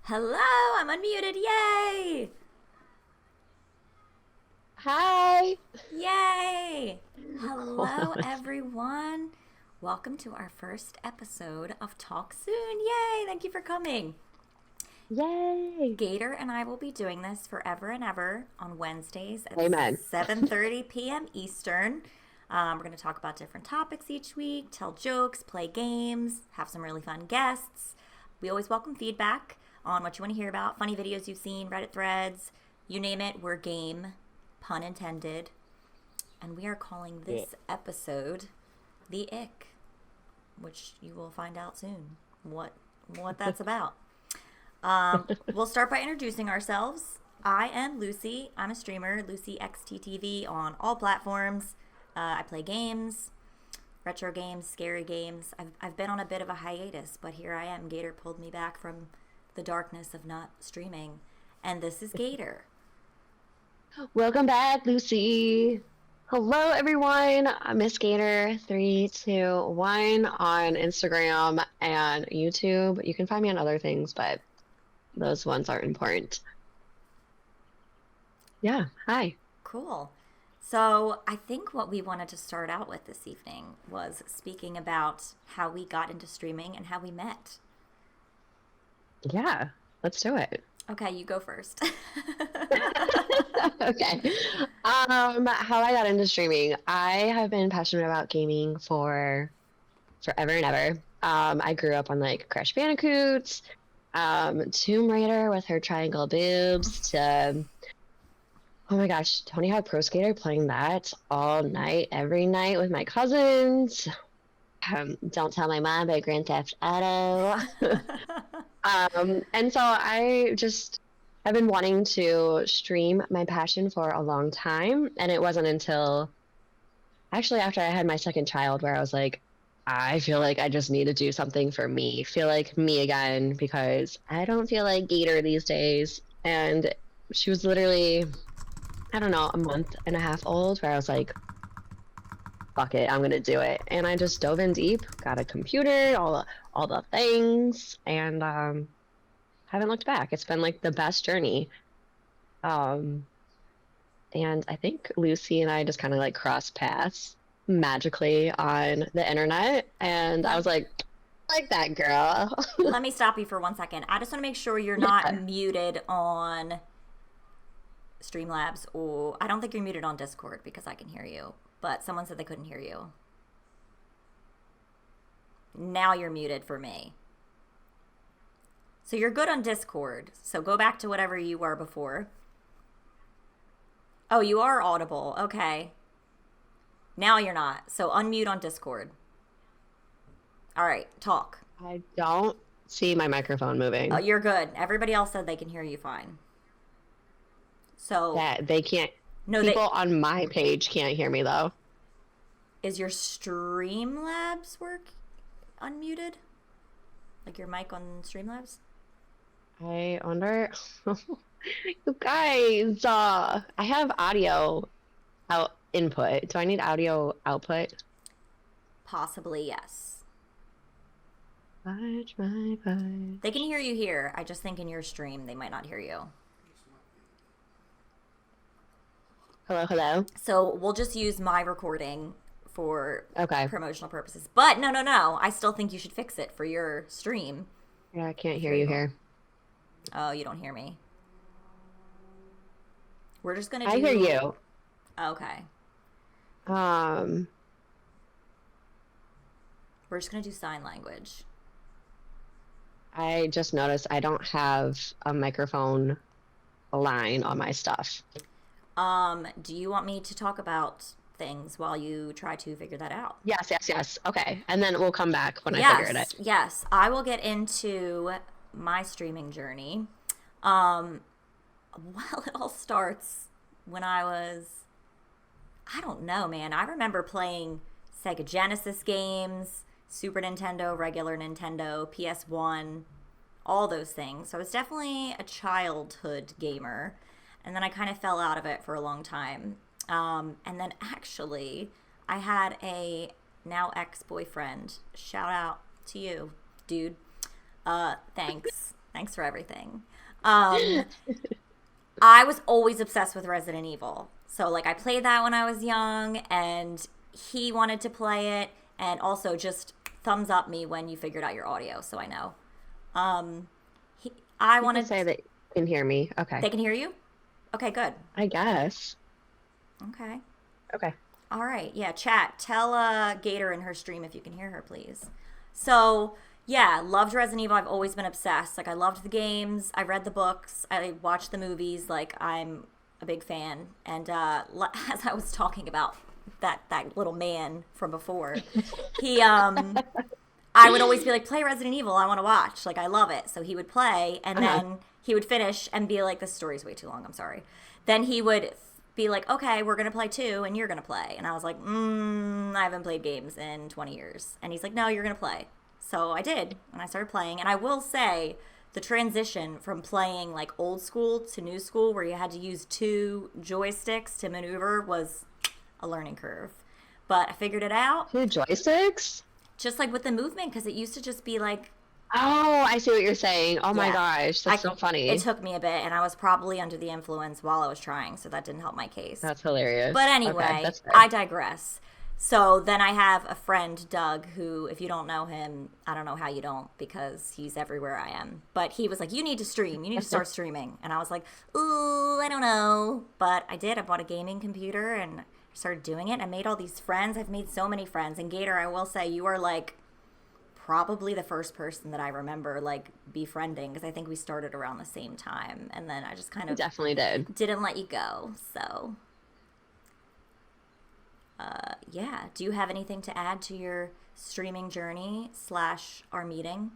Hello, I'm unmuted. Yay! Hi. Yay! Oh my Hello, gosh. everyone. Welcome to our first episode of Talk Soon. Yay! Thank you for coming. Yay. Gator and I will be doing this forever and ever on Wednesdays at Amen. 7:30 p.m. Eastern. We're going to talk about different topics each week, tell jokes, play games, have some really fun guests. We always welcome feedback on what you want to hear about, funny videos you've seen, Reddit threads, you name it, we're game, pun intended. And we are calling Yeah. this episode The Ick, which you will find out soon what that's about. We'll start by introducing ourselves. I am Lucy. I'm a streamer, Lucy XTTV on all platforms. I play games, retro games, scary games. I've been on a bit of a hiatus, but here I am. Gator pulled me back from the darkness of not streaming. And this is Gator. Welcome back, Lucy. Hello, everyone. I'm Miss Gator 321 on Instagram and YouTube. You can find me on other things, but those ones aren't important. Yeah. Hi. Cool. So, I think what we wanted to start out with this evening was speaking about how we got into streaming and how we met. Yeah. Let's do it. Okay, you go first. Okay. How I got into streaming. I have been passionate about gaming for forever and ever. I grew up on like Crash Bandicoots, Tomb Raider with her triangle boobs, to oh my gosh, Tony Hawk Pro Skater, playing that all night, every night with my cousins. Don't Tell My Mom by Grand Theft Auto. And so I just have been wanting to stream my passion for a long time, and it wasn't until actually after I had my second child where I was like, I feel like I just need to do something for me, feel like me again, because I don't feel like Gator these days. And she was literally, I don't know, a month and a half old, where I was like, fuck it, I'm gonna do it. And I just dove in deep, got a computer, all the things, and haven't looked back. It's been like the best journey. Um, and I think Lucy and I just kind of like crossed paths magically on the internet, and I let, was like that girl. let me stop you for 1 second. I just want to make sure you're not Yeah. muted on Streamlabs, or I don't think you're muted on Discord because I can hear you, but someone said they couldn't hear you. Now you're muted for me. So you're good on Discord. So go back to whatever you were before. Oh, you are audible. Okay. Now you're not. So unmute on Discord. All right, talk. I don't see my microphone moving. You're good. Everybody else said they can hear you fine. So, That they can't. no, People they on my page can't hear me though. is your Streamlabs work unmuted? Like your mic on Streamlabs? I wonder. You guys, I have audio out input. Do I need audio output? Possibly, yes. Watch my They can butt. hear you here. I just think in your stream they might not hear you. Hello, hello. So we'll just use my recording for Okay. promotional purposes. But no, no, no. I still think you should fix it for your stream Yeah, I can't if hear you're you able. here. Oh, you don't hear me. We're just gonna I hear do. you. Okay. Um, We're just gonna do sign language. I just noticed I don't have a microphone line on my stuff. Do you want me to talk about things while you try to figure that out? Yes, yes, yes. Okay. And then we'll come back when I figure it out. Yes, yes. I will get into my streaming journey. Um, well, it all starts when I don't know, man. I remember playing Sega Genesis games, Super Nintendo, regular Nintendo, PS1, all those things. So I was definitely a childhood gamer. And then I kind of fell out of it for a long time. And then actually, I had a now ex boyfriend. Shout out to you, dude. Thanks. Thanks for everything. I was always obsessed with Resident Evil. So, like, I played that when I was young, and he wanted to play it, and also just thumbs up me when you figured out your audio, so I know. I You can wanted. say that you can hear me. Okay. They can hear you? Okay, good. I guess. Okay. Okay. All right. Yeah, chat. Tell Gator in her stream if you can hear her, please. So, yeah, loved Resident Evil. I've always been obsessed. Like, I loved the games. I read the books. I watched the movies. Like, I'm a big fan. And as I was talking about that little man from before, he I would always be like, play Resident Evil. I want to watch. Like, I love it. So he would play, and then he would finish and be like, this story's way too long. I'm sorry. Then he would be like, okay, we're going to play 2, and you're going to play. And I was like, I haven't played games in 20 years. And he's like, no, you're going to play. So I did, and I started playing. And I will say, the transition from playing, like, old school to new school, where you had to use 2 joysticks to maneuver, was a learning curve. But I figured it out. 2 joysticks? Just like with the movement, because it used to just be like, oh, I see what you're saying. Oh my Yeah. gosh, that's so funny. It took me a bit, and I was probably under the influence while I was trying, so that didn't help my case. That's hilarious. But Okay, anyway, that's fair. I digress. So then I have a friend, Doug, who, if you don't know him, I don't know how you don't, because he's everywhere I am. But he was like, you need to stream. You need to start streaming. And I was like, ooh, I don't know. But I did. I bought a gaming computer and started doing it. I made all these friends. I've made so many friends. And Gator, I will say, you are like probably the first person that I remember like befriending, because I think we started around the same time. And then I just kind of Definitely did. didn't let you go. So yeah, do you have anything to add to your streaming journey / our meeting?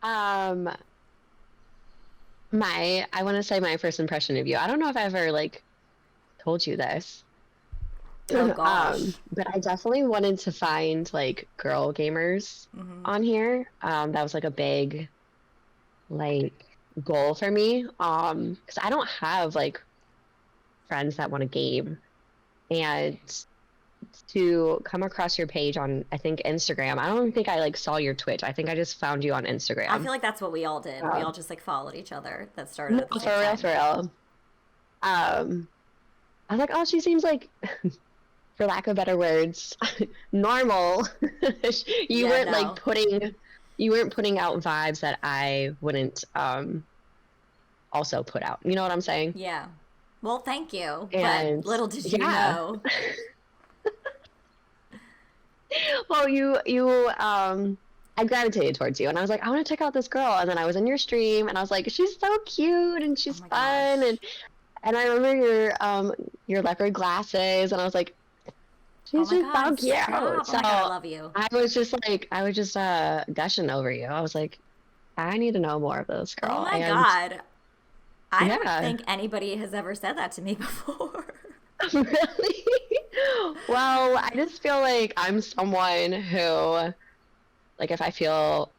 I want to say my first impression of you. I don't know if I ever like told you this. Oh gosh. But I definitely wanted to find like girl gamers on here. That was like a big like goal for me. Because I don't have like friends that want to game, and to come across your page on I think Instagram. I don't think I like saw your Twitch. I think I just found you on Instagram. I feel like that's what we all did. We all just like followed each other. That started at the for same real, time. for real. I was like, oh, she seems like, for lack of better words, normal. You Yeah, weren't no. like you weren't putting out vibes that I wouldn't also put out. You know what I'm saying? Yeah. Well, thank you. And but little did you yeah. know. Well, I gravitated towards you, and I was like, I want to check out this girl. And then I was in your stream, and I was like, she's so cute and she's Oh my fun, gosh. and I remember your leopard glasses, and I was like, Oh she's my just so God, cute. stop. Oh So my God, I love you. I was just gushing over you. I was like, I need to know more of this girl. Oh my And God. I don't Yeah. think anybody has ever said that to me before. really? Well, I just feel like I'm someone who, like, if I feel,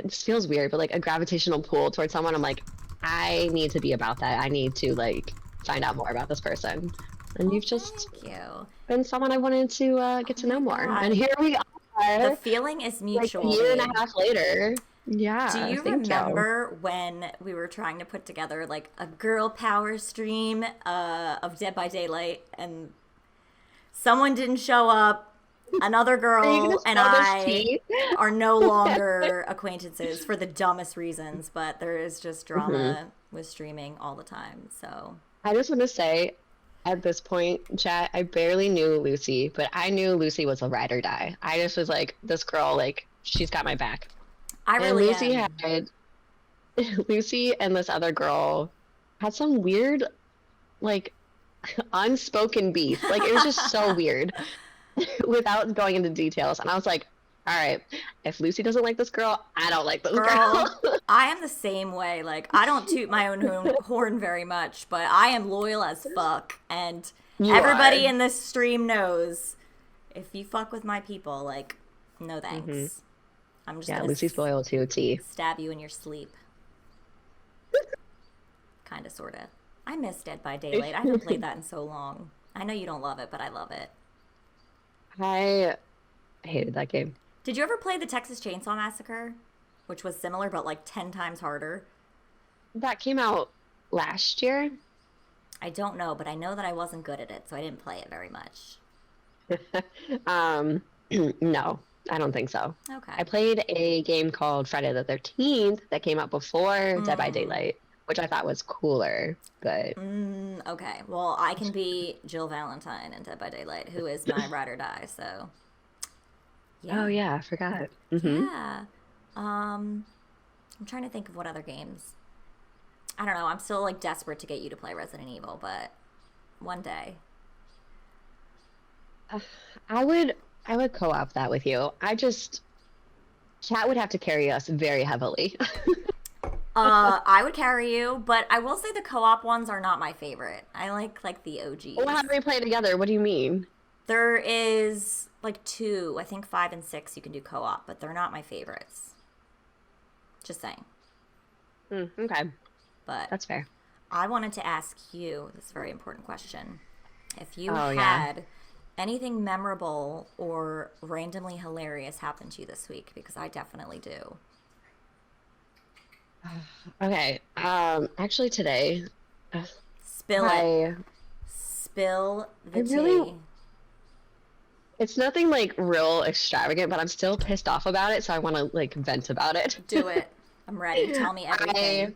this feels weird, but like a gravitational pull towards someone, I'm like, I need to be about that. I need to like find out more about this person. And you've just Thank you. been someone I wanted to get to know more. God. And here we The are, feeling is like mutual. a year and babe. a half later. Yeah. Do you thank remember when we were trying to put together like a girl power stream of Dead by Daylight, and someone didn't show up, another Are you girl gonna and spill this I tea? are no longer acquaintances for the dumbest reasons, but there is just drama with streaming all the time. So I just want to say, at this point, chat, I barely knew Lucy, but I knew Lucy was a ride or die. I just was like, this girl, like, she's got my back. I And really Lucy am. had Lucy and this other girl had some weird, like, unspoken beef. Like, it was just so weird without going into details. And I was like, all right, if Lucy doesn't like this girl, I don't like this girl. Girl, I am the same way. Like, I don't toot my own horn very much, but I am loyal as fuck. And You everybody are. in this stream knows, if you fuck with my people, like, no thanks. I'm just Yeah, gonna Lucy's loyal to a T. stab you in your sleep. Kinda, sorta. I miss Dead by Daylight. I haven't played that in so long. I know you don't love it, but I love it. I hated that game. Did you ever play the Texas Chainsaw Massacre? which was similar but like 10 times harder. That came out last year. I don't know, but I know that I wasn't good at it, so I didn't play it very much. um, no, I don't think so. Okay. I played a game called Friday the 13th that came out before Dead by Mm. Daylight, which I thought was cooler, but Okay. Well, I can be Jill Valentine in Dead by Daylight, who is my ride or die, so oh yeah. yeah, I forgot. Yeah. I'm trying to think of what other games. I don't know. I'm still like desperate to get you to play Resident Evil, but one day. I would co-op that with you. Chat would have to carry us very heavily. I would carry you, but I will say the co-op ones are not my favorite. I like the OGs. Well, how do we play together? What do you mean? There is like two, I think 5 and 6 you can do co-op, but they're not my favorites. Just saying. Okay, But that's fair. I wanted to ask you this very important question. If you Oh, had yeah. anything memorable or randomly hilarious happen to you this week, because I definitely do. Okay. Actually today, Spill it. I Spill the I really- tea. it's nothing like real extravagant, but I'm still pissed off about it, so I want to like vent about it. Do it. I'm ready. Tell me everything.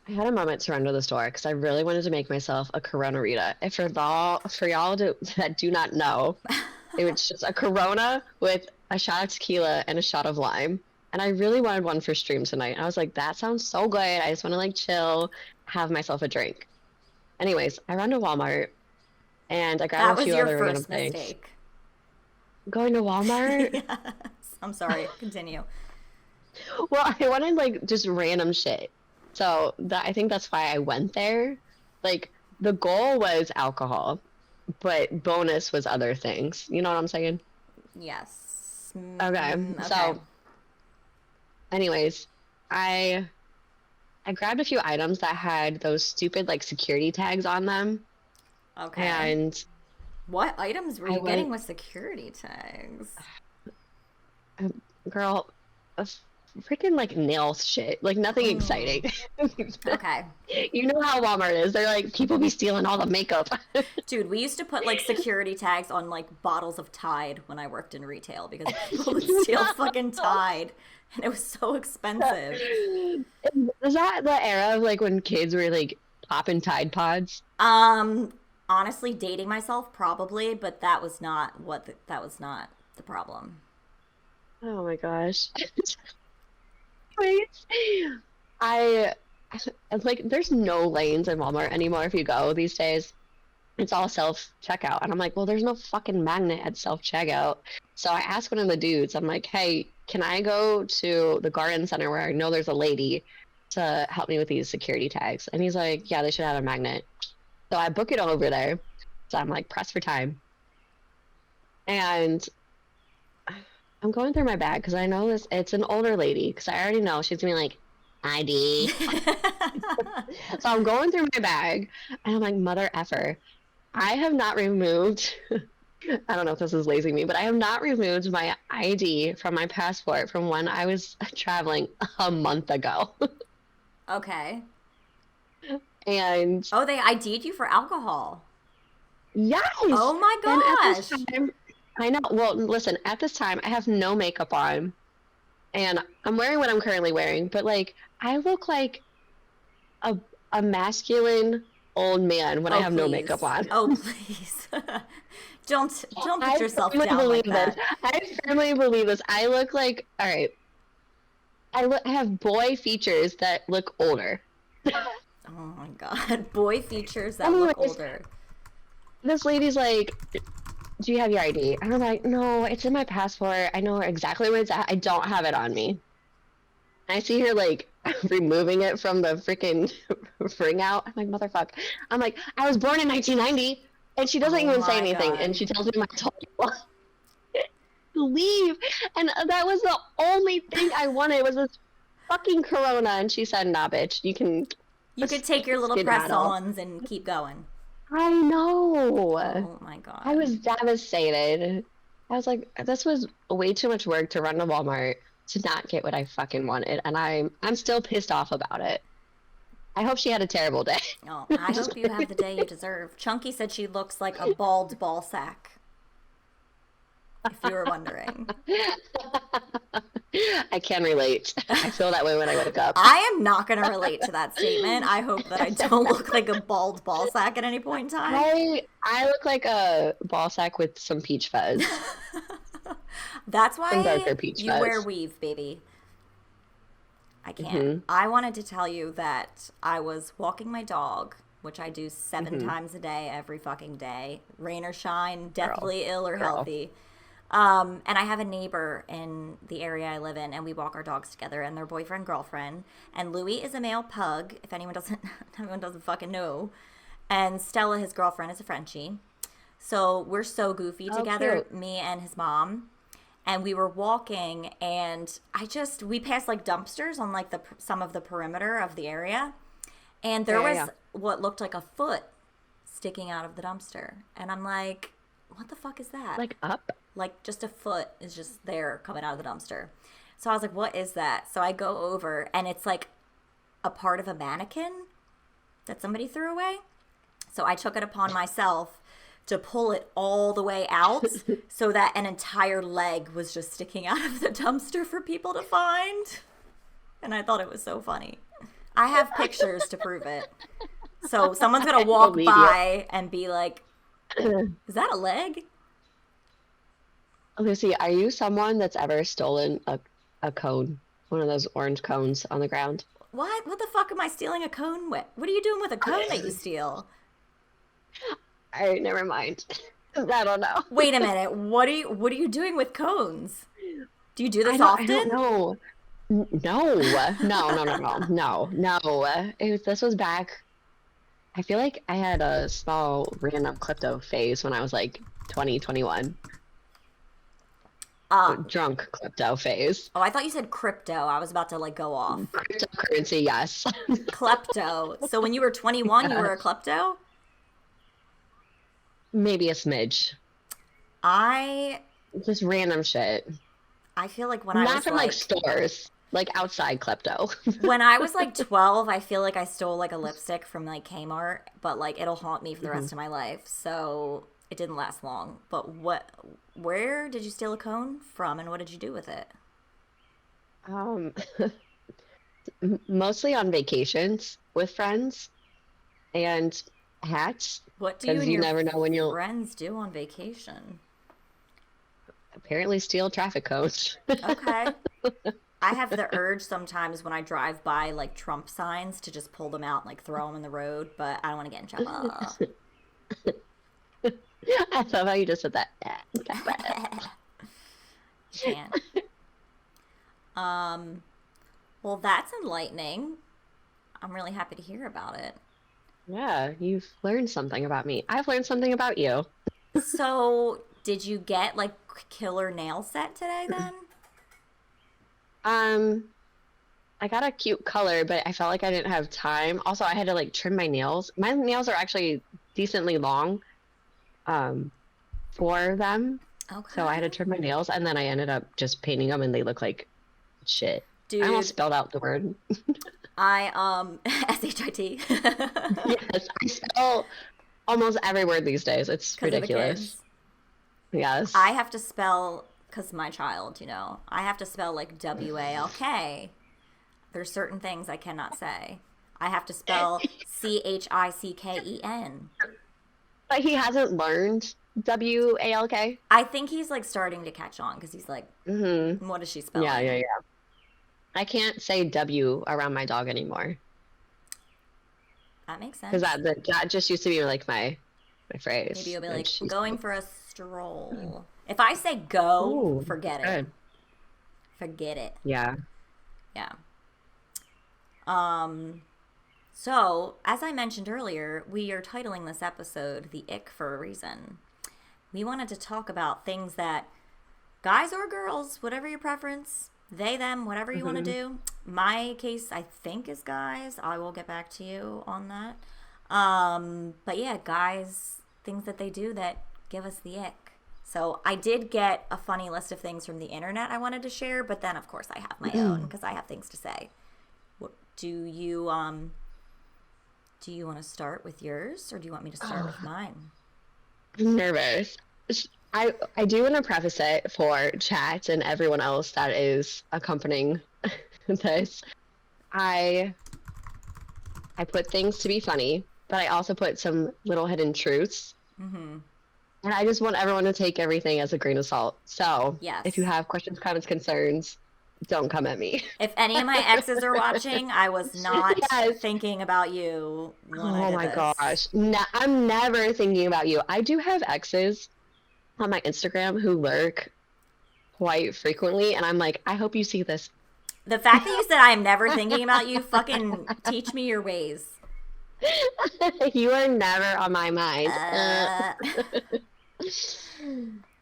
I had a moment to run to the store because I really wanted to make myself a Corona Rita. And for y'all that do not know, it was just a Corona with a shot of tequila and a shot of lime. And I really wanted one for stream tonight. I was like, that sounds so good. I just want to like chill, have myself a drink. Anyways, I run to Walmart and I That grabbed a was few your other random first things. mistake. Going to Walmart? Yes. I'm sorry. Continue. Well, I wanted like just random shit. So I think that's why I went there. Like the goal was alcohol, but bonus was other things. You know what I'm saying? Yes. Okay. So anyways, I grabbed a few items that had those stupid like security tags on them. Okay. And What items were I you getting went- with security tags? girl, a freaking like nail shit. Like nothing exciting. Okay. You know how Walmart is. They're like people be stealing all the makeup. Dude, we used to put like security tags on like bottles of Tide when I worked in retail because people would steal fucking Tide and it was so expensive. Is that the era of like when kids were like popping Tide Pods? Honestly, dating myself probably, but that was not that was not the problem. Oh my gosh. Wait. I like there's no lanes in Walmart anymore if you go these days. It's all self checkout. And I'm like, well, there's no fucking magnet at self checkout. So I asked one of the dudes, I'm like, hey, can I go to the garden center where I know there's a lady to help me with these security tags? And he's like, yeah, they should have a magnet. So I book it over there. So I'm like pressed for time. And I'm going through my bag because I know it's an older lady because I already know she's gonna be like ID. So I'm going through my bag and I'm like, mother effer. I have not removed I don't know if this is lazy me, but I have not removed my ID from my passport from when I was traveling a month ago. Okay. And Oh, they ID'd you for alcohol. yes. Oh my And at this gosh. time, I know. Well, listen, at this time, I have no makeup on, and I'm wearing what I'm currently wearing. But like, I look like a masculine old man when I have no please. makeup on. Oh, please. Don't put I yourself firmly down like believe that. this. I firmly believe this. I look like all right. I have boy features that look older. Oh my god. Boy features that look Anyways, older. This lady's like, do you have your ID? And I'm like, no, it's in my passport. I know exactly where it's at. I don't have it on me. I see her like removing it from the freaking ring out. I'm like, motherfucker. I'm like, I was born in 1990. And she doesn't Oh even say my anything. God. And she tells me my total leave. And that was the only thing I wanted was this fucking Corona. And she said, nah, bitch, you can. You could take your little skedaddle. press-ons and keep going. I know. Oh my god. I was devastated. I was like, this was way too much work to run to Walmart to not get what I fucking wanted, and I'm still pissed off about it. I hope she had a terrible day. Oh, I hope you have the day you deserve. Chunky said she looks like a bald ball sack, if you were wondering. I can relate. I feel that way when I wake up. I am not going to relate to that statement. I hope that I don't look like a bald ball sack at any point in time. I look like a ball sack with some peach fuzz. That's Some darker why peach you fuzz. wear weave, baby. I can't. Mm-hmm. I wanted to tell you that I was walking my dog, which I do 7 Mm-hmm. times a day, every fucking day, rain or shine, deathly ill or Girl. healthy. And I have a neighbor in the area I live in, and we walk our dogs together, and they're boyfriend girlfriend. And Louis is a male pug, if anyone doesn't fucking know. And Stella, his girlfriend, is a Frenchie. So we're so goofy together, cute. me and his mom. And we were walking, and we passed like dumpsters on like some of the perimeter of the area, and there was what looked like a foot sticking out of the dumpster, and I'm like, what the fuck is that? Like up? Like just a foot is just there coming out of the dumpster. So I was like, what is that? So I go over, and it's like a part of a mannequin that somebody threw away. So I took it upon myself to pull it all the way out so that an entire leg was just sticking out of the dumpster for people to find. And I thought it was so funny. I have pictures to prove it. So someone's going to walk by and be like, is that a leg? Lucy, are you someone that's ever stolen a cone? One of those orange cones on the ground? What? What the fuck am I stealing a cone with? What are you doing with a cone that you steal? All right, never mind. I don't know. Wait a minute. What are you doing with cones? Do you do this often? I don't know. No. This was back. I feel like I had a small random klepto phase when I was like 20, 21. Drunk klepto phase. Oh, I thought you said crypto. I was about to like go off. Cryptocurrency, yes. Klepto. So when you were 21, you were a klepto? Maybe a smidge. Just random shit. I feel like when I was not from like stores, like outside klepto. When I was like 12, I feel like I stole like a lipstick from like Kmart, but like it'll haunt me for the rest of my life. So it didn't last long. But where did you steal a cone from, and what did you do with it? Mostly on vacations with friends and hats. What do you and you your never know when you'll friends do on vacation? apparently steal traffic cones. Okay. I have the urge sometimes when I drive by like Trump signs to just pull them out and like throw them in the road, but I don't want to get in trouble. I love how you just said that. Can't. Well, that's enlightening. I'm really happy to hear about it. Yeah, you've learned something about me. I've learned something about you. So, did you get like killer nail set today then? I got a cute color, but I felt like I didn't have time. Also, I had to like trim my nails. My nails are actually decently long, for them. Okay. So I had to trim my nails, and then I ended up just painting them, and they look like shit. Dude, I almost spelled out the word. S-H-I-T. Yes, I spell almost every word these days. It's 'Cause of the ridiculous. kids. Yes. I have to spell, because my child, I have to spell like W-A-L-K. There's certain things I cannot say. I have to spell C-H-I-C-K-E-N. But he hasn't learned W-A-L-K. I think he's like starting to catch on because he's like, Mm-hmm. what is she spelling? Yeah. I can't say W around my dog anymore. That makes sense. Because that just used to be like my phrase. Maybe you'll be And like, she's going for a stroll. If I say go, Ooh, forget it. good. Forget it. Yeah. Yeah. So, as I mentioned earlier, we are titling this episode The Ick for a reason. We wanted to talk about things that guys or girls, whatever your preference, they, them, whatever you want to do. My case, I think, is guys. I will get back to you on that. But yeah, guys, things that they do that give us the ick. So I did get a funny list of things from the internet I wanted to share, but then of course I have my own because I have things to say. What, do you want to start with yours or do you want me to start with mine? I'm nervous. I do want to preface it for chat and everyone else that is accompanying this. I I put things to be funny, but I also put some little hidden truths. Mm-hmm. And I just want everyone to take everything as a grain of salt. So if you Yes. have questions, comments, concerns, don't come at me. If any of my exes are watching, I was not Yes. thinking about you when I Oh did my this. gosh. No, I'm never thinking about you. I do have exes on my Instagram who lurk quite frequently, and I'm like, I hope you see this. The fact that you said I'm never thinking about you, fucking teach me your ways. You are never on my mind.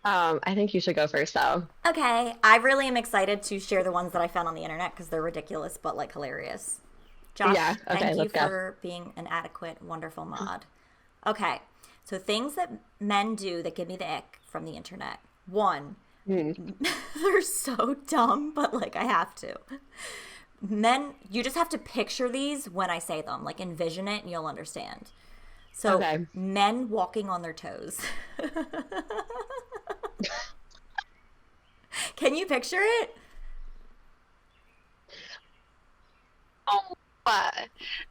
Uh, I think you should go first, though. okay, I really am excited to share the ones that I found on the internet because they're ridiculous but like hilarious. Yeah, Josh, okay, thank you let's go. for being an adequate, wonderful mod. Okay, so things that men do that give me the ick from the internet. One, Hmm. they're so dumb, but like I have to. Men, you just have to picture these when I say them. Like envision it and you'll understand. So, Okay. men walking on their toes. Can you picture it? Oh, uh,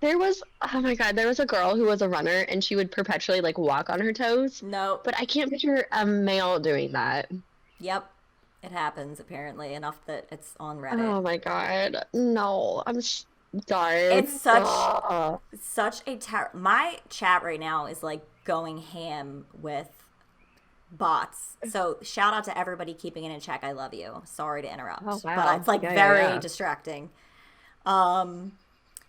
oh my God, there was a girl who was a runner and she would perpetually like walk on her toes, Nope. but I can't picture a male doing that. Yep. It happens apparently enough that it's on Reddit. Oh my God. No, darn. It's such Ugh. such a my chat right now is like going ham with bots. So shout out to everybody keeping it in check. I love you. Sorry to interrupt, Oh but wow. it's like Yeah, yeah, very yeah. distracting.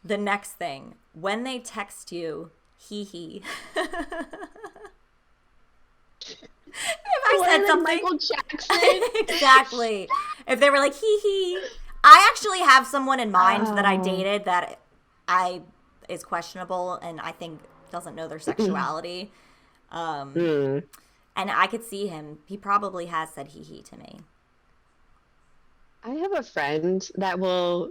The next thing, when they text you, hee hee. If I More said than something Michael Jackson. exactly. If they were like hee hee. I actually have someone in mind that I Oh. dated that I is questionable and I think doesn't know their sexuality. Hmm. And I could see him. He probably has said hee hee to me. I have a friend that will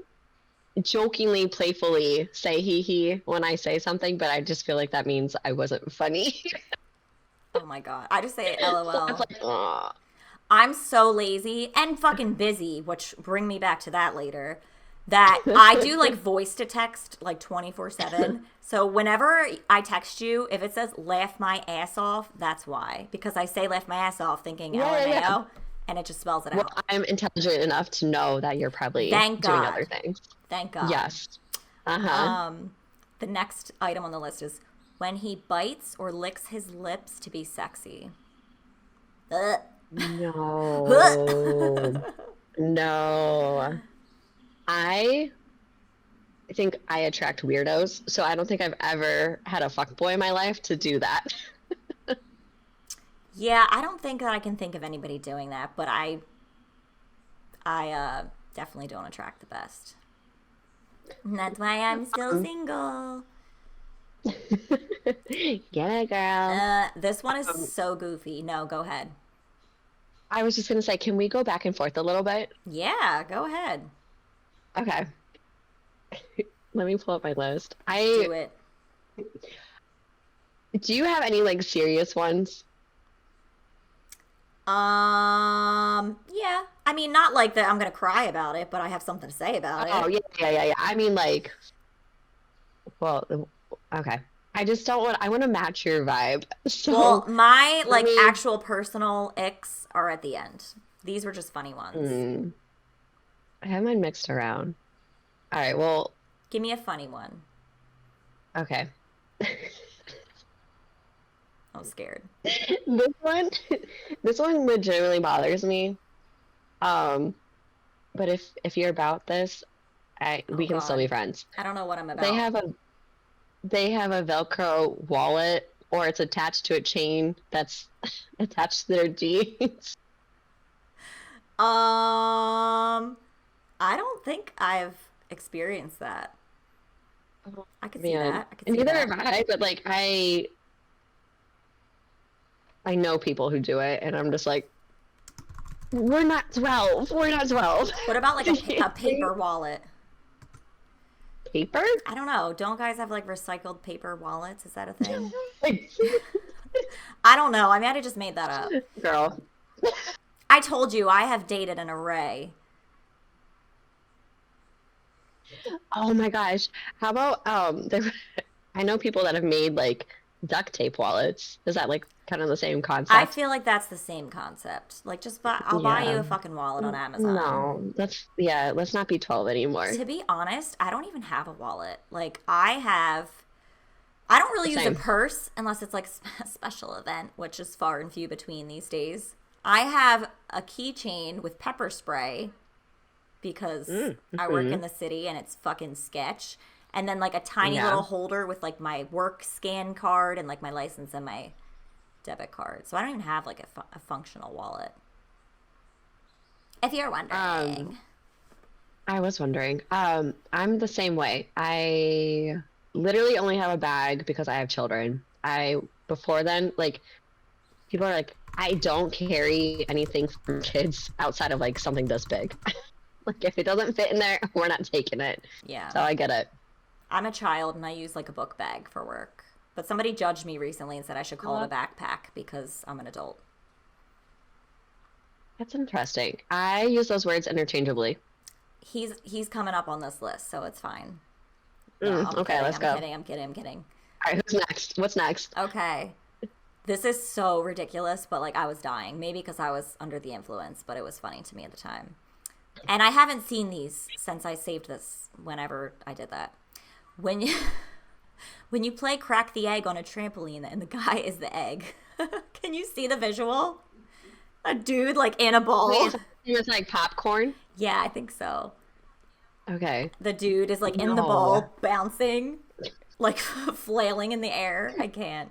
jokingly, playfully say he when I say something, but I just feel like that means I wasn't funny. Oh my god. I just say So it's LOL. like, oh. I'm so lazy and fucking busy, which bring me back to that later. That I do like voice to text like 24/7. So whenever I text you, if it says laugh my ass off, that's why. Because I say laugh my ass off thinking Yeah, yeah, yeah. LMAO and it just spells it Well, out. I'm intelligent enough to know that you're probably Thank doing God. other things. Thank God. Yes. Uh-huh. The next item on the list is when he bites or licks his lips to be sexy. Ugh. No. No. I think I attract weirdos, so I don't think I've ever had a fuckboy in my life to do that. Yeah, I don't think that I can think of anybody doing that, but I definitely don't attract the best. And that's why I'm still single. Get it, girl. This one is so goofy. No, go ahead. I was just gonna say, can we go back and forth a little bit? Yeah, go ahead. Okay. Let me pull up my list. Do it. Do you have any like serious ones? Yeah. I mean, not like that I'm gonna cry about it, but I have something to say about Oh it. yeah, yeah, yeah, yeah. I mean like, well, okay. I just don't want. I want to match your vibe. Well, So my let like me. actual personal icks are at the end. These were just funny ones. Hmm, I have mine mixed around. All right. Well, Give me a funny one. okay. I'm scared. This one, this one legitimately bothers me. Um, but if you're about this, Oh we can still God. be friends. I don't know what I'm They about. have a they have a Velcro wallet, or it's attached to a chain that's attached to their jeans. I don't think I've experienced that. I could see Man, that. I could see neither that. have I, but like I know people who do it, and I'm just like, we're not 12. We're not 12. What about like a paper wallet? Paper? I don't know. Don't guys have like recycled paper wallets? Is that a thing? Like, I don't know. I might have just made that up. girl. I told you I have dated an array. Oh my gosh. How about I know people that have made like duct tape wallets. Is that like kind of the same I concept? feel like that's the same concept. Like, just I'll buy you Yeah. a fucking wallet on Amazon. No, let's not be 12 anymore. To be honest, I don't even have a wallet. Like, I don't really use a Same. purse unless it's like a special event, which is far and few between these days. I have a keychain with pepper spray because I work in the city and it's fucking sketch. And then like a tiny Yeah. little holder with like my work scan card and like my license and my debit card. So I don't even have like a functional wallet. If you're wondering. I was wondering. I'm the same way. I literally only have a bag because I have children. Before then, like, people are like, I don't carry anything for kids outside of like something this big. Like, if it doesn't fit in there, we're not taking it. Yeah. So I get it. I'm a child and I use like a book bag for work. But somebody judged me recently and said I should call it a backpack because I'm an adult. That's interesting. I use those words interchangeably. He's coming up on this list, so it's fine. Okay, kidding, let's go. I'm kidding. All right, who's next? What's next? Okay. This is so ridiculous, but like I was dying. Maybe because I was under the influence, but it was funny to me at the time. And I haven't seen these since I saved this whenever I did that. When you when you play crack the egg on a trampoline and the guy is the egg. Can you see the visual? A dude like in a ball. Wait, it was like popcorn. Yeah, I think so. Okay. The dude is like in the No. ball bouncing, like flailing in the air. I can't.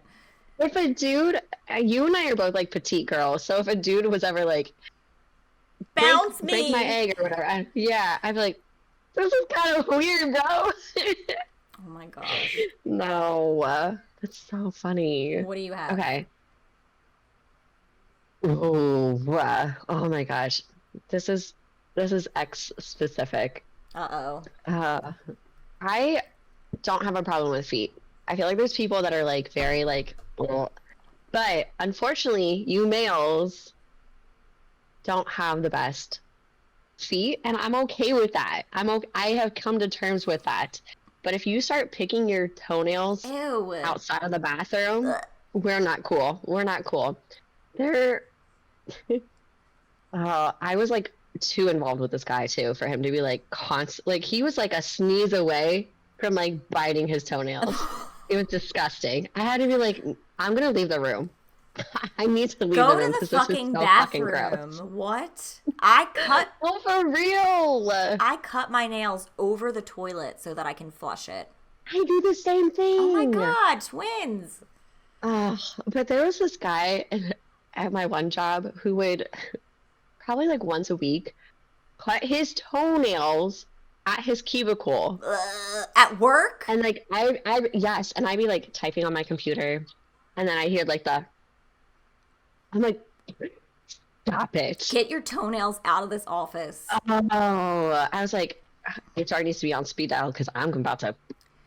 If a dude, you and I are both like petite girls, so if a dude was ever like, Bounce break me. my egg or whatever, I'd be like, this is kind of weird, bro. Oh my gosh. No, that's so funny. What do you have? Okay. Oh my gosh, this is X specific. Uh-oh. I don't have a problem with feet. I feel like there's people that are like very like, well, but unfortunately, you males don't have the best feet, and I'm okay with that. I have come to terms with that. But if you start picking your toenails Ew. outside of the bathroom, Ugh. we're not cool. We're not cool. They're. I was like too involved with this guy too for him to be like like he was like a sneeze away from like biting his toenails. It was disgusting. I had to be like, I'm gonna leave the room. I need to leave Go the room to the because this is fucking so fucking gross. bathroom. What? I Oh, for real! cut my nails over the toilet so that I can flush it. I do the same thing. Oh my god, twins. But there was this guy at my one job who would probably like once a week cut his toenails at his cubicle. At work? And like yes, and I'd be like typing on my computer, and then I hear like I'm like, stop it. Get your toenails out of this office. Oh, I was like, HR needs to be on speed dial because I'm about to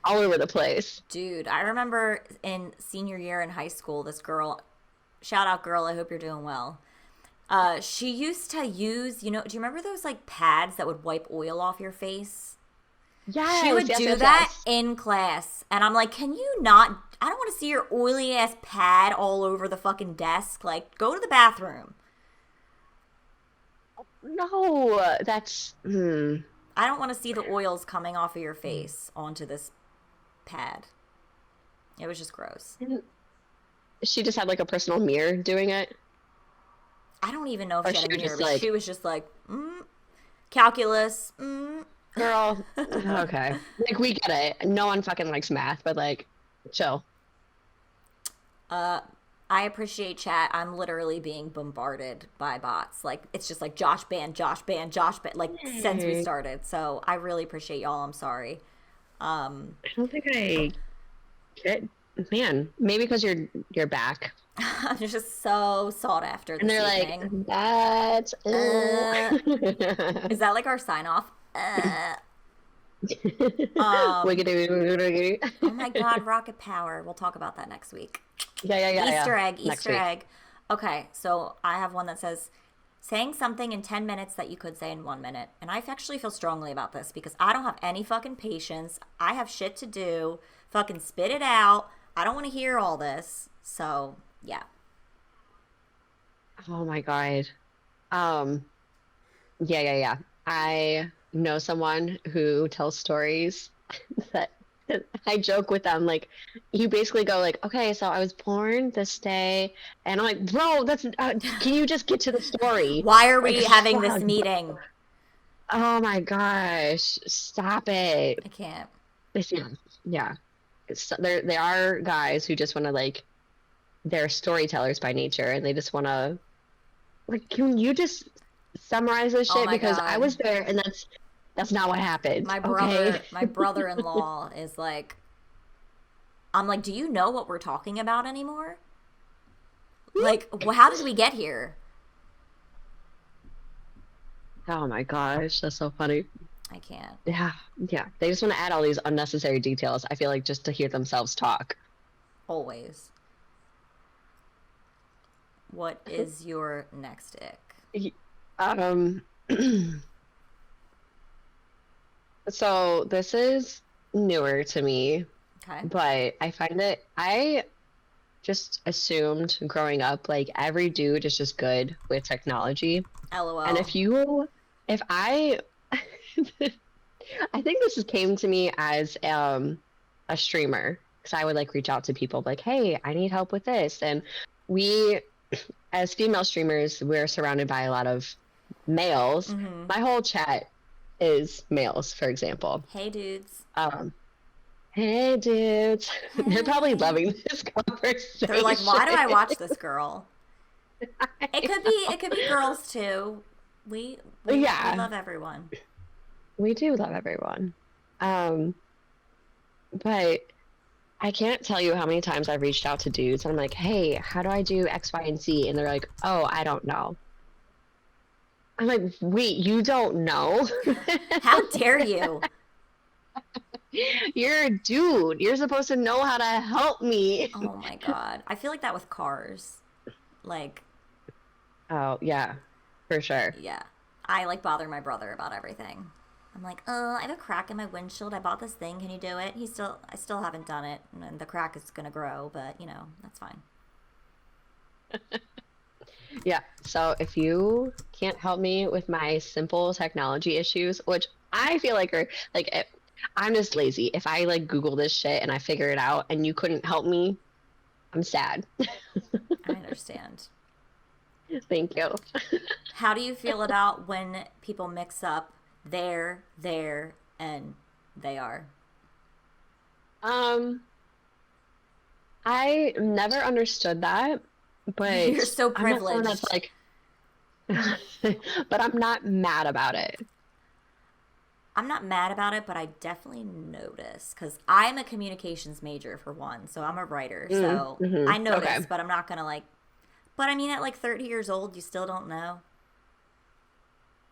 all over the place. Dude, I remember in senior year in high school, this girl, shout out girl, I hope you're doing well. She used to use, do you remember those like pads that would wipe oil off your face? Yes, She would yes, do yes, that yes. in class. And I'm like, can you not? I don't want to see your oily ass pad all over the fucking desk. Like, go to the bathroom. No, that's I don't want to see the oils coming off of your face onto this pad. It was just gross. She just had like a personal mirror doing it. I don't even know if Or she had a she was mirror, just but like- she was just like, calculus, Girl, okay. Like, we get it. No one fucking likes math, but like, chill. I appreciate chat. I'm literally being bombarded by bots. Like, it's just like Josh ban, like, since we started. So I really appreciate y'all. I'm sorry. I don't think I get. Man, maybe because you're back. I'm just so sought after And this they're like, evening. that's Uh, is that like our sign off? Um, wiggity, wiggity, oh my wiggity. God, rocket power. We'll talk about that next week. Yeah. Easter egg, Next Easter week. egg. Okay, so I have one that says saying something in 10 minutes that you could say in 1 minute. And I actually feel strongly about this because I don't have any fucking patience. I have shit to do. Fucking spit it out. I don't want to hear all this. So, yeah. Oh my God. Um, yeah. I know someone who tells stories that I joke with them. Like, you basically go like, okay, so I was born this day, and I'm like, bro, that's can you just get to the story? Why are Like, we having this fuck. meeting? Oh my gosh, stop it. I can't. Yeah, yeah. There are guys who just want to like they're storytellers by nature, and they just want to like, can you just summarize this Oh shit? my Because I God. was there, and that's not what happened. Okay. My brother-in-law is like, I'm like, do you know what we're talking about anymore? Like, how did we get here? Oh my gosh, that's so funny. I can't. Yeah. They just want to add all these unnecessary details. I feel like just to hear themselves talk. Always. What is your next ick? Um. So this is newer to me, Okay. but I find that I just assumed growing up like every dude is just good with technology. And LOL. if I I think came to me as a streamer because I would like reach out to people like, hey, I need help with this. And we, as female streamers, we're surrounded by a lot of males. Mm-hmm. My whole chat is males, for example. Hey, dudes. Um, hey, dudes. They're probably Hey. loving this They're like, conversation. why do I watch this girl? It could be girls too. We Yeah, love everyone. we do love everyone. Um, but I can't tell you how many times I've reached out to dudes and I'm like, hey, how do I do X, Y, and Z? And they're like, oh, I don't know. I'm like, wait, you don't know? How dare you? You're a dude. You're supposed to know how to help me. Oh my God. I feel like that with cars. Like, Oh, yeah, for sure. yeah. I like bother my brother about everything. I'm like, oh, I have a crack in my windshield. I bought this thing. Can you do it? I still haven't done it. And the crack is going to grow, but you know, that's fine. Yeah. So if you can't help me with my simple technology issues, which I feel like are like, I'm just lazy. If I like Google this shit and I figure it out and you couldn't help me, I'm sad. I understand. Thank you. How do you feel about when people mix up there, and they are? Um, I never understood that, You're but so I'm not someone that's privileged. like, but I'm not mad about it. I'm not mad about it, but I definitely notice because I'm a communications major for one, so I'm a writer. So I Okay. notice, but I'm not gonna like. But I mean, at like 30 years old, you still don't know.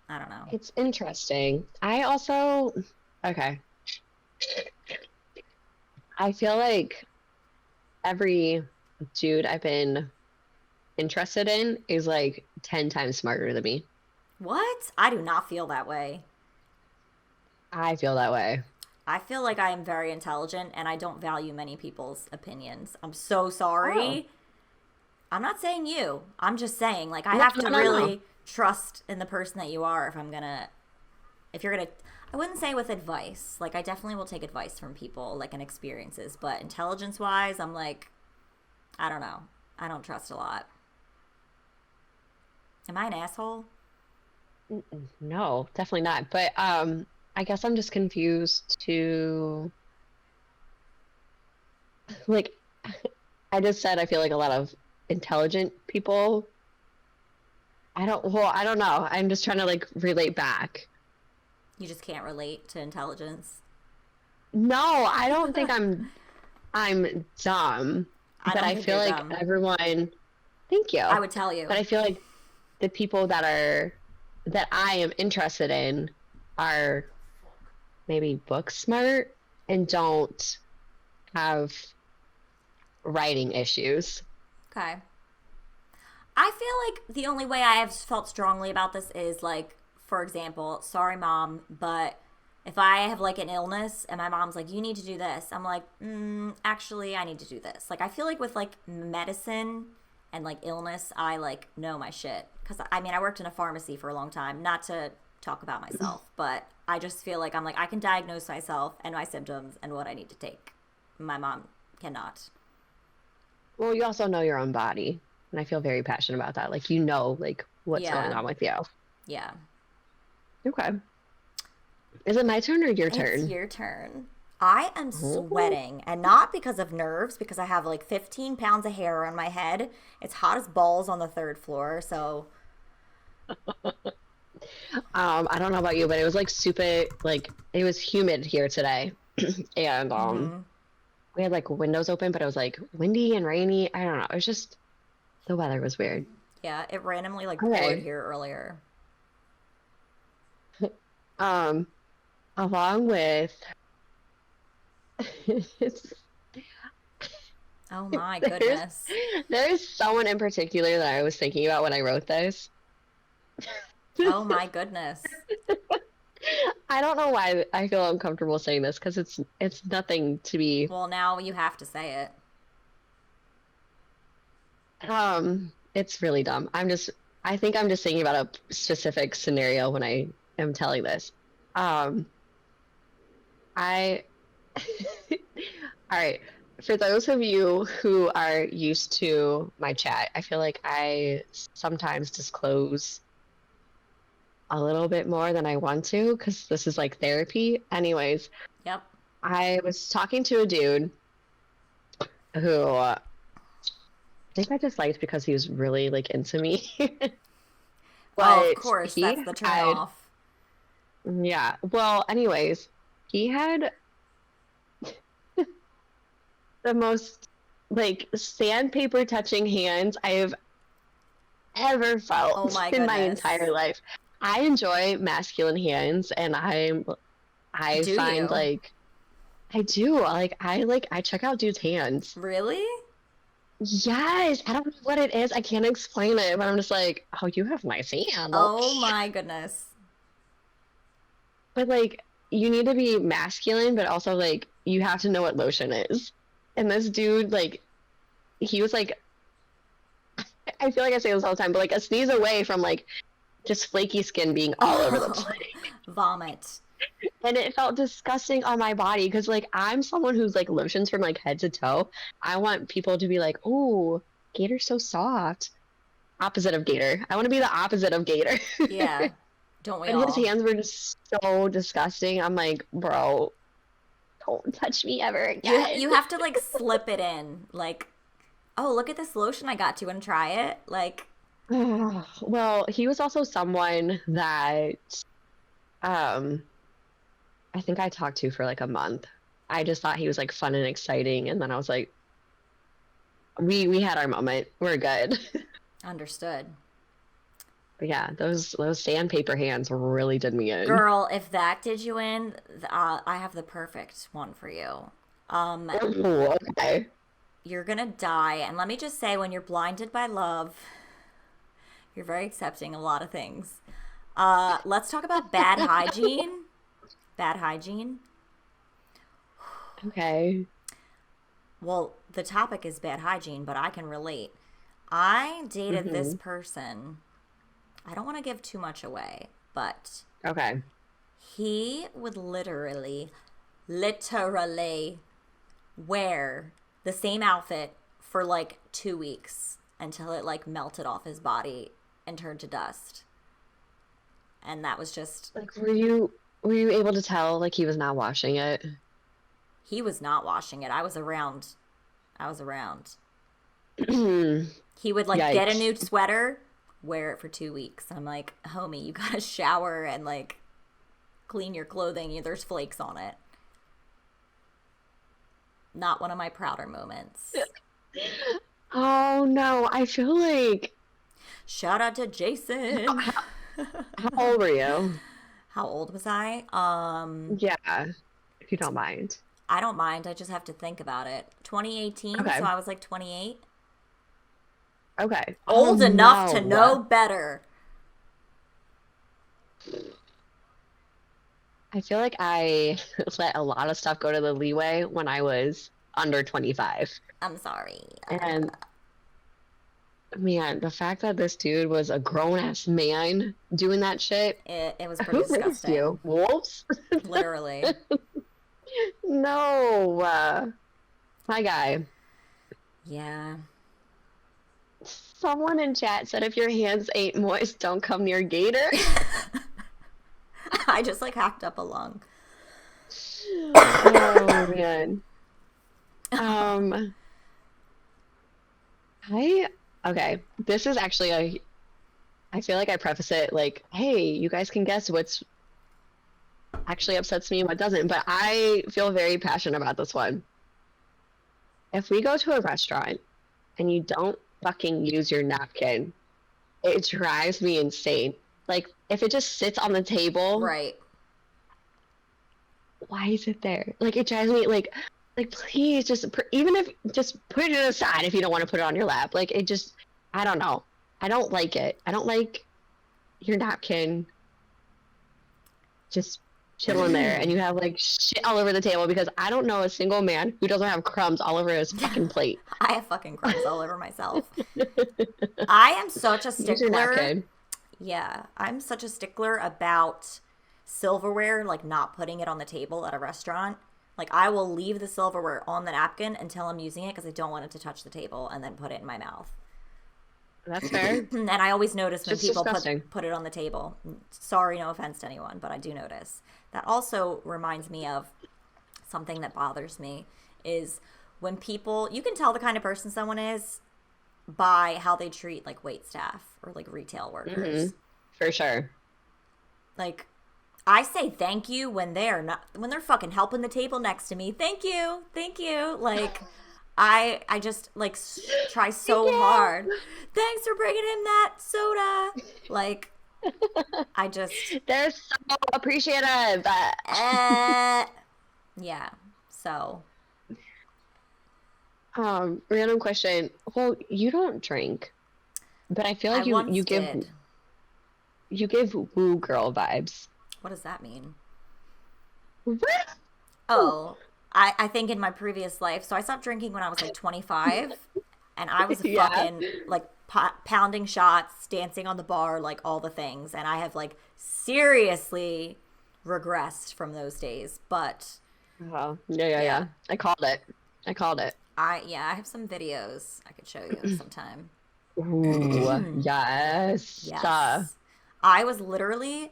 I don't know. It's interesting. I also, okay. I feel like every dude I've been interested in is like 10 times smarter than me. What? I do not feel that way. I feel that way. I feel like I am very intelligent and I don't value many people's opinions. I'm so Oh, sorry. I'm not saying you. I'm just saying, like, I no, have to no. really trust in the person that you are if you're gonna, I wouldn't say with advice. Like, I definitely will take advice from people, like, and experiences. But intelligence wise, I'm like, I don't know. I don't trust a lot. Am I an asshole? No, definitely not. But I guess I'm just confused to like I just said I feel like a lot of intelligent people. I don't know. I'm just trying to like relate back. You just can't relate to intelligence. No, I don't think I'm dumb. I but don't I think feel you're like dumb. everyone, thank you. I would tell But you. I feel like the people that I am interested in are maybe book smart and don't have writing issues. Okay. I feel like the only way I have felt strongly about this is like, for example, sorry, mom, but if I have like an illness and my mom's like, you need to do this, I'm like, actually, I need to do this. Like, I feel like with like medicine and like illness, I like know my shit. Cause I mean, I worked in a pharmacy for a long time, not to talk about myself, but I just feel like I'm like, I can diagnose myself and my symptoms and what I need to take. My mom cannot. Well, you also know your own body, and I feel very passionate about that. Like you know, like what's going Yeah. on with you. Yeah. Okay. Is it my turn or your It's turn? your turn. I am Oh. sweating, and not because of nerves, because I have like 15 pounds of hair on my head. It's hot as balls on the third floor, so I don't know about you, but it was like super, like it was humid here today, and we had like windows open, but it was like windy and rainy. I don't know. It was just the weather was weird. yeah, it randomly like poured Okay. here earlier. Um, Along with it's, Oh my there's goodness. there's someone in particular that I was thinking about when I wrote this. Oh my goodness. I don't know why I feel uncomfortable saying this because it's nothing to be. Well, now you have to say it. It's really dumb. I think I'm just thinking about a specific scenario when I am telling this. Um, I All right. For those of you who are used to my chat, I feel like I sometimes disclose a little bit more than I want to because this is like therapy. Anyways, Yep. I was talking to a dude who I think I just liked because he was really like into me. Oh, of But course, that's he the turn had, off. yeah. Well, anyways, he had the most like sandpaper touching hands I have ever Oh felt my in my entire goodness. life. I enjoy masculine hands, and I Do find you? like I do like I check out dudes' hands. Really? Yes, I don't know what it is. I can't explain it, but I'm just like, oh, you have nice hand. Oh my goodness. But like, you need to be masculine, but also like you have to know what lotion is. And this dude, like, he was like, I feel like I say this all the time, but like a sneeze away from like just flaky skin being all over the Oh, place. vomit. And it felt disgusting on my body because like I'm someone who's like lotions from like head to toe. I want people to be like, "Oh, Gator's so soft." Opposite of Gator. I want to be the opposite of Gator. Yeah. Don't we But his all? hands were just so disgusting. I'm like, "Bro, don't touch me ever again." You have to like slip it in. Like, oh, look at this lotion I got. Do you want to try it? Like, Well, he was also someone that um I think I talked to for like a month. I just thought he was like fun and exciting, and then I was like, we had our moment. We're good. understood. But yeah, those sandpaper hands really did me in. Girl, if that did you in, I have the perfect one for you. Um, Ooh, okay. you're gonna die, and let me just say, when you're blinded by love, you're very accepting of a lot of things. Let's talk about bad hygiene. Bad hygiene. Okay. Well, the topic is bad hygiene, but I can relate. I dated this Hmm. person. I don't want to give too much away, but Okay. he would literally wear the same outfit for like 2 weeks until it like melted off his body and turned to dust. And that was just, Like, were you able to tell like he was not washing it? he was not washing it. I was around. I was around. He would like get a Yikes. new sweater, wear it for 2 weeks. I'm like, homie, you gotta shower and like clean your clothing. There's flakes on it. Not one of my prouder moments. Oh no, I feel like Shout out to Jason. how old were you? How old was I? Yeah, if you don't mind. I don't mind. I just have to think about it. 2018, so Okay. I was like 28. Okay. Oh Old enough to no. know better. I feel like I let a lot of stuff go to the leeway when I was under 25. I'm sorry. And man, the fact that this dude was a grown ass man doing that shit, It was pretty who raised disgusting. you? Wolves? Literally. No. My guy. Yeah. Someone in chat said if your hands ain't moist, don't come near Gator. I just like hacked up a lung. Oh man. Um, I okay. This is actually a. I feel like I preface it like, hey, you guys can guess what's actually upsets me and what doesn't, but I feel very passionate about this one. If we go to a restaurant and you don't fucking use your napkin, it drives me insane. Like, if it just sits on the table, Right. why is it there? Like, it drives me like please just even if just put it aside if you don't want to put it on your lap. Like, it just, I don't know. I don't like it. I don't like your napkin just chilling there and you have like shit all over the table because I don't know a single man who doesn't have crumbs all over his fucking plate. I have fucking crumbs all over myself. I am such a Use your stickler. napkin. Yeah, I'm such a stickler about silverware, like not putting it on the table at a restaurant. Like, I will leave the silverware on the napkin until I'm using it because I don't want it to touch the table and then put it in my mouth. That's fair. And I always notice when Just people disgusting. put it on the table. Sorry, no offense to anyone, but I do notice. That also reminds me of something that bothers me is when people, you can tell the kind of person someone is by how they treat like wait staff or like retail workers. For sure. Like, I say thank you when they're not, when they're fucking helping the table next to me. Thank you. Thank you. Like, I just like try so hard. Thanks for bringing in that soda. Like, I just They're so appreciative. uh yeah. So, Random question. Well, you don't drink, but I feel I like you once did. you give woo girl vibes. What does that mean? What? Oh, I think in my previous life, so I stopped drinking when I was like 25, and I was Yeah. fucking like pounding shots, dancing on the bar, like all the things, and I have like seriously regressed from those days. But Oh, yeah. yeah, I called it. I called it. I have some videos I could show you sometime. Ooh, yes. Yes, I was literally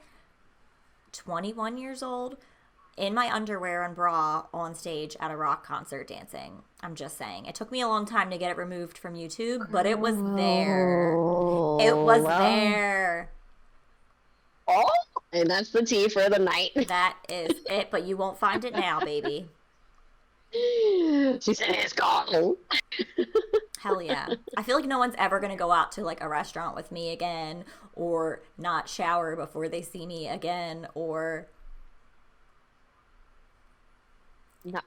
21 years old in my underwear and bra on stage at a rock concert dancing. I'm just saying. It took me a long time to get it removed from YouTube, but it was there. It was Well, there. oh, and that's the tea for the night. That is it, but you won't find it now, baby. She said it's gone. Hell yeah. I feel like no one's ever going to go out to like a restaurant with me again or not shower before they see me again or No.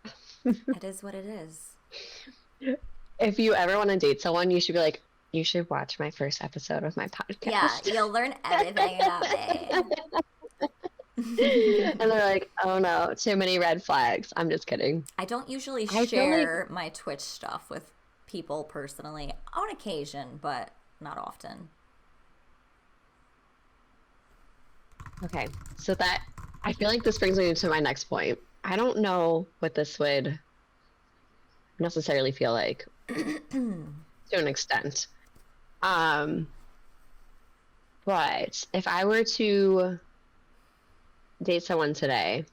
it is what it is. If you ever want to date someone, you should be like, you should watch my first episode of my Yeah, podcast. you'll learn everything about me. And they're like, oh no, too many red flags. I'm just kidding. I don't usually I feel like, share my Twitch stuff with people personally on occasion, but not often. okay, so that, I feel like this brings me to my next point. I don't know what this would necessarily feel like to an extent. Um, but if I were to date someone today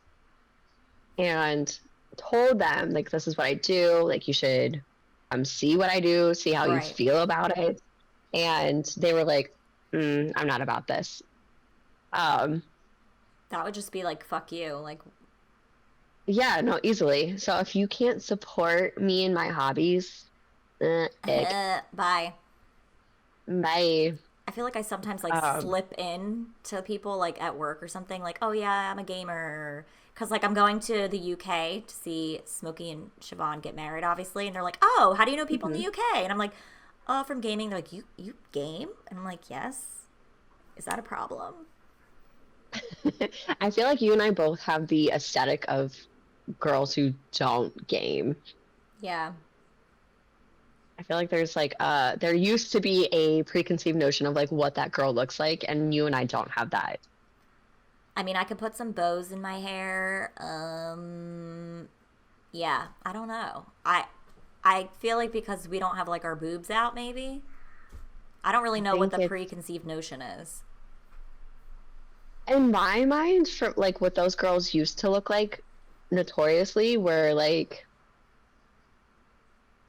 and told them like this is what I do, like you should see what I do, see how you Right. feel about it, and they were like, I'm not about this. Um, That would just be like, fuck you. Like, yeah, no, easily. So if you can't support me and my hobbies, Ick. Bye. Bye. I feel like I sometimes like Um, slip in to people like at work or something like, oh yeah, I'm a gamer. Cause like I'm going to the UK to see Smokey and Siobhan get married, obviously, and they're like, "Oh, how do you know people in the mhm. UK?" And I'm like, "Oh, from gaming." They're like, "You game?" And I'm like, "Yes." Is that a problem? I feel like you and I both have the aesthetic of girls who don't game. Yeah. I feel like there's like there used to be a preconceived notion of like what that girl looks like, and you and I don't have that. I mean, I could put some bows in my hair. Yeah, I don't know. I feel like because we don't have like our boobs out, maybe. I don't really I know what think the it's preconceived notion is. in my mind for like what those girls used to look like notoriously were like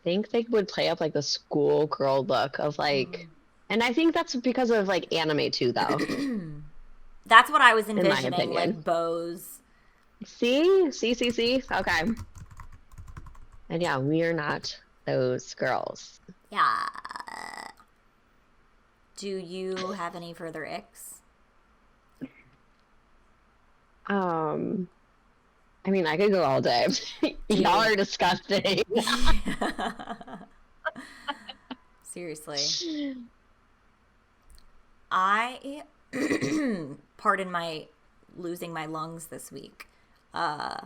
I think they would play up like the schoolgirl look of like and I think that's because of like anime too though, That's what I was in my envisioning, opinion. like bows. See? Okay. And yeah, we are not those girls. Yeah. Do you have any further icks? Um, I mean, I could go all day. Y'all Dude. are disgusting. Seriously. I pardon my losing my lungs this week. Uh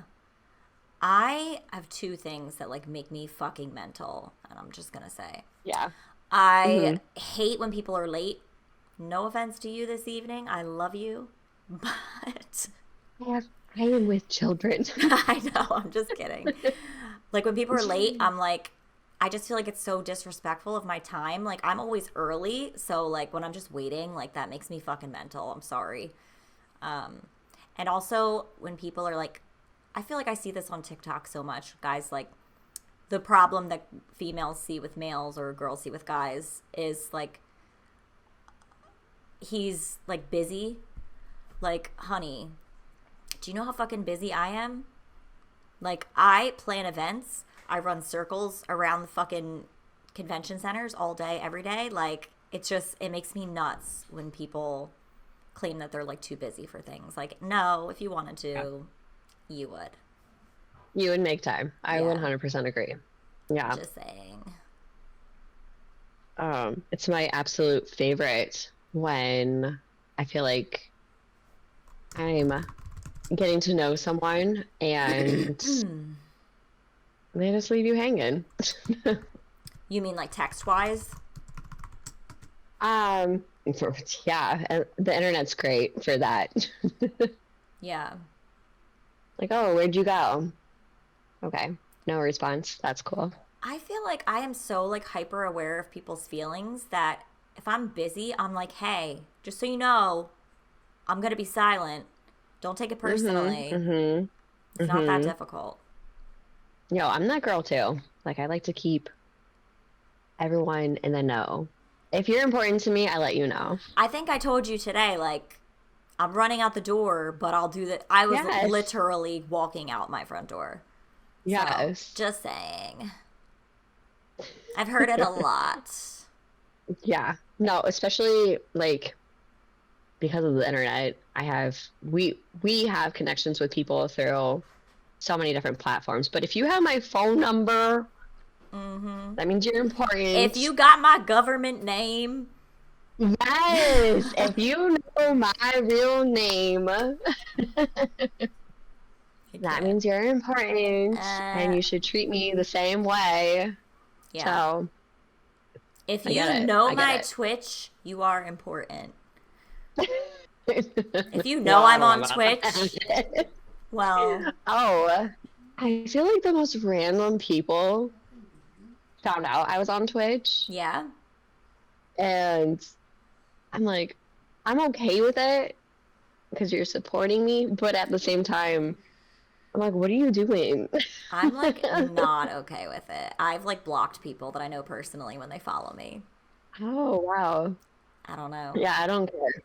I have two things that like make me fucking mental, and I'm just going to say. Yeah. I Hmm. hate when people are late. No offense to you this evening. I love you. But I am with children. I know, I'm just kidding. Like when people are late, I'm like, I just feel like it's so disrespectful of my time. Like I'm always early, so like when I'm just waiting, like that makes me fucking mental. I'm sorry. Um, and also when people are like, I feel like I see this on TikTok so much. Guys like the problem that females see with males or girls see with guys is like he's like busy. Like, honey, do you know how fucking busy I am? Like, I plan events. I run circles around the fucking convention centers all day, every day. Like, it's just, it makes me nuts when people claim that they're like too busy for things. Like, no, if you wanted Yeah. to, you would. You would make time. I Yeah, 100% agree. Yeah. just saying. It's my absolute favorite when I feel like I'm getting to know someone and they just leave you hanging. You mean like text wise? Um, yeah, the internet's great for that. Yeah. Like, oh, where'd you go? Okay, no response. That's cool. I feel like I am so like hyper aware of people's feelings that if I'm busy, I'm like, hey, just so you know, I'm gonna be silent. Don't take it Mm-hmm. personally. Mm-hmm. It's not that Mm-hmm. difficult. Yo, I'm that girl too. Like, I like to keep everyone in the know. If you're important to me, I let you know. I think I told you today, like, I'm running out the door, but I'll do that. I was Yes. literally walking out my front door. So, Yes. just saying. I've heard it a lot. Yeah. No, especially like because of the internet, we have connections with people through so many different platforms. But if you have my phone number, Mm-hmm. that means you're If important. you got my government name, Yes, if you know my real name, I that can't. means you're important and Uh, you should treat me the same way. yeah. So, If I get you it. know I my get Twitch, you are important. If it. you know Well, I I'm don't on know about Twitch, that. well, Oh, I feel like the most random people found out I was on Twitch, yeah. and I'm like, I'm okay with it because you're supporting me, but at the same time, I'm like, what are you doing? I'm like not okay with it. I've like blocked people that I know personally when they follow me. Oh, wow. I don't know. Yeah, I don't care.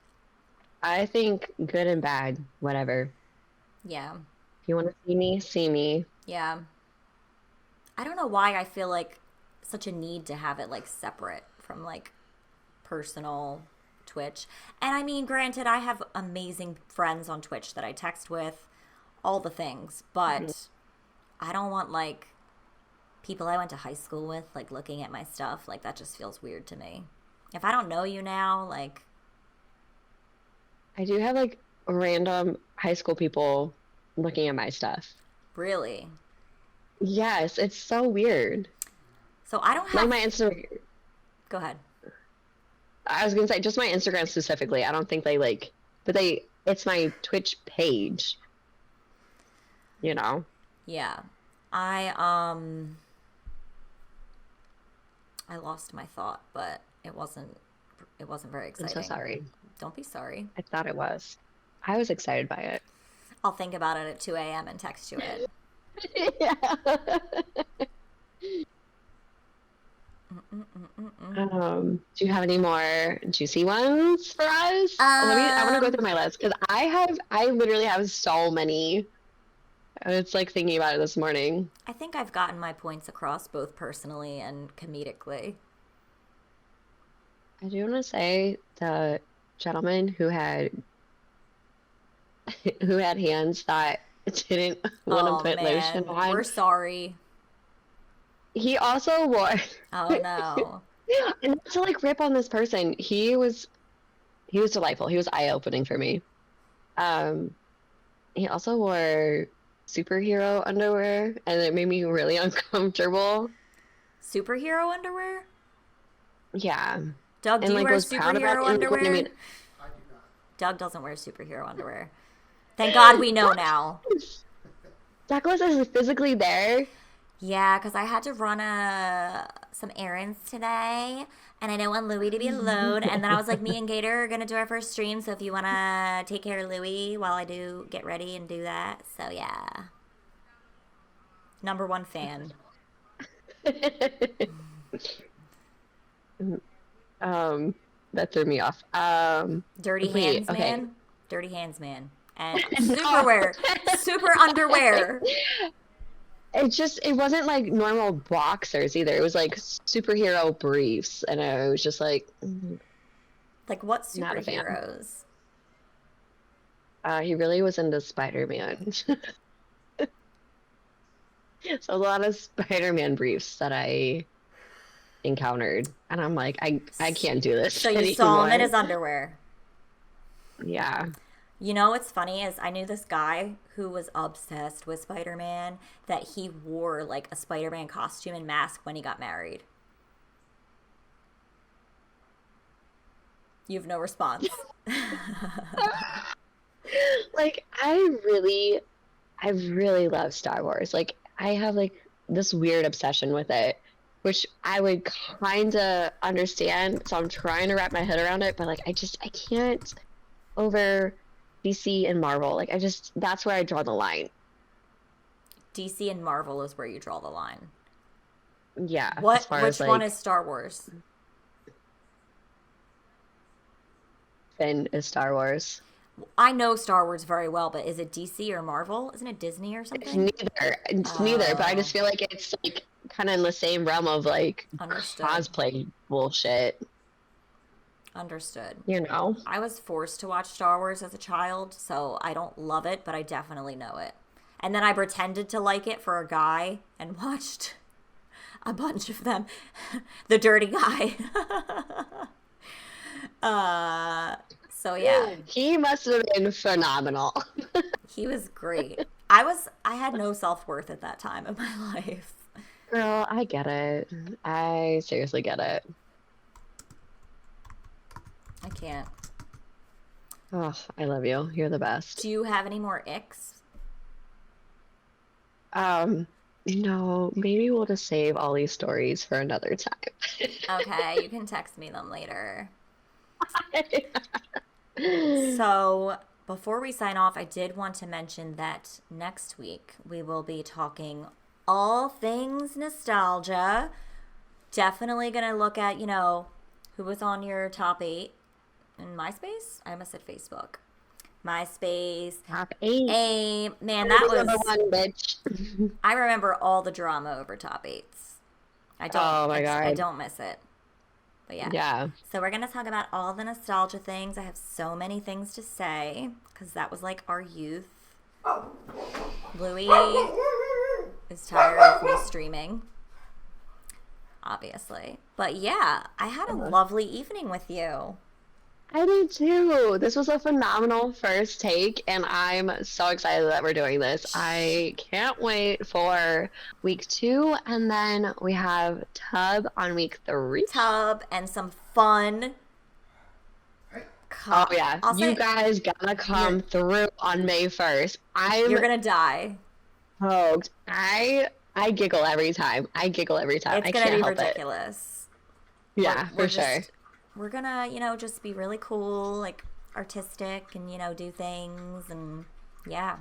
I think good and bad, whatever. Yeah. If you want to see me, see me. Yeah. I don't know why I feel like such a need to have it like separate from like personal Twitch. And I mean, granted, I have amazing friends on Twitch that I text with, all the things, but I don't want like people I went to high school with like looking at my stuff. Like that just feels weird to me. If I don't know you now, like I do have like random high school people looking at my stuff. really. Yes, it's so weird. So I don't Like have. my Instagram. Go ahead. I was gonna say just my Instagram specifically. I don't think they like, but they. It's my Twitch page. You know. Yeah. I lost my thought, but it wasn't very I'm exciting. so sorry. Don't be sorry. I thought it was. I was excited by it. I'll think about it at 2 a.m. and text you it. Yeah. Do you have any more juicy ones for us? I want to go through my list because I literally have so many. It's like thinking about it this morning. I think I've gotten my points across both personally and comedically. I do want to say the gentleman who had hands that didn't want Oh to put lotion man, on. we're sorry. He also wore. Oh no. And not to like rip on this person, he was delightful. He was eye-opening for me. He also wore superhero underwear, and it made me really uncomfortable. Superhero underwear? Yeah, Doug, do and you like wear was proud about superhero it. And, underwear? I mean, Doug doesn't wear superhero underwear. Thank God we know now. Douglas is physically there. Yeah, because I had to run some errands today, and I didn't want Louie to be alone. And then I was like, me and Gator are going to do our first stream, so if you want to take care of Louie while I do get ready and do that. So, yeah. Number one fan. That threw me off. Dirty wait, hands, okay. man. Dirty hands, man. And superwear. Super underwear. It wasn't like normal boxers either. It was like superhero briefs, and I was just like, Like, what Not a fan. superheroes? he really was into Spider-Man. So a lot of Spider-Man briefs that I encountered, and I'm like, I can't do this. So you saw him in anymore. his underwear. Yeah. You know what's funny is I knew this guy who was obsessed with Spider-Man, that he wore like a Spider-Man costume and mask when he got married. You have no response. Like I really love Star Wars. Like I have like this weird obsession with it, which I would kind of understand. So I'm trying to wrap my head around it, but like I can't over DC and Marvel. Like that's where I draw the line. DC and Marvel is where you draw the line. Yeah. What? As far Which as like one is Star Wars? Finn is Star Wars. I know Star Wars very well, but is it DC or Marvel? Isn't it Disney or It's something? neither. It's neither, but I just feel like it's like kind of in the same realm of like Understood. cosplay bullshit. Understood. You know? I was forced to watch Star Wars as a child, so I don't love it, but I definitely know it. And then I pretended to like it for a guy and watched a bunch of them. The dirty guy. So yeah, He must have been phenomenal. he was great. I had no self-worth at that time of my life. Girl, I get it. I seriously get it. I can't. Oh, I love you. You're the best. Do you have any more icks? No, maybe we'll just save all these stories for another time. Okay, you can text me them later. So, before we sign off, I did want to mention that next week we will be talking all things nostalgia. Definitely going to look at, who was on your top 8 in MySpace? I almost said Facebook. MySpace. Top 8. Hey, man, that was... Number 1, bitch. I remember all the drama over top 8s. Oh my I God. don't miss it. But yeah. Yeah. So we're gonna talk about all the nostalgia things. I have so many things to say because that was like our youth. Louis is tired of me streaming, obviously. But yeah, I had a lovely evening with you. I did too. This was a phenomenal first take, and I'm so excited that we're doing this. I can't wait for week 2, and then we have Tub on week 3. Tub and some fun. Oh yeah, I'll you say guys gotta come through on May 1st. you're I'm gonna die. stoked. I giggle every time. I giggle every time. It's I gonna can't be help it. ridiculous. Yeah, We're for sure. just we're gonna, just be really cool, like artistic and, do things and yeah.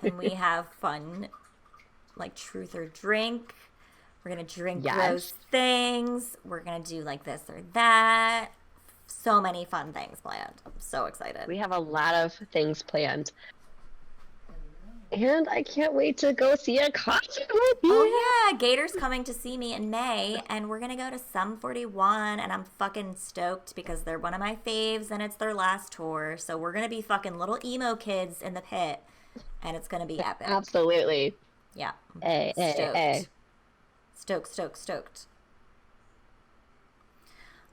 And we have fun, like truth or drink. We're gonna drink Yes. gross things. We're gonna do like this or that. So many fun things planned. I'm so excited. We have a lot of things planned. And I can't wait to go see a concert with you. Oh yeah, Gator's coming to see me in May, and we're gonna go to Sum 41, and I'm fucking stoked because they're one of my faves, and it's their last tour. So we're gonna be fucking little emo kids in the pit, and it's gonna be epic. Absolutely. Yeah, Hey, hey, stoked. hey. Stoked.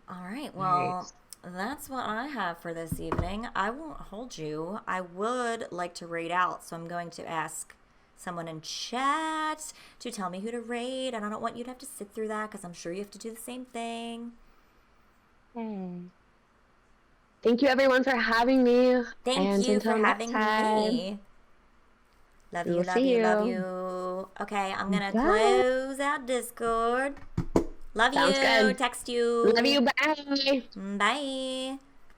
All right, well, that's what I have for this evening. I won't hold you. I would like to raid out, so I'm going to ask someone in chat to tell me who to raid, and I don't want you to have to sit through that because I'm sure you have to do the same thing. Thank you everyone for having me. Thank And you until for next having time, me. Love you, we'll love see you, love you. you. Okay, I'm gonna Bye. close out Discord. Love Sounds you. good. Text you. Love you. Bye. Bye.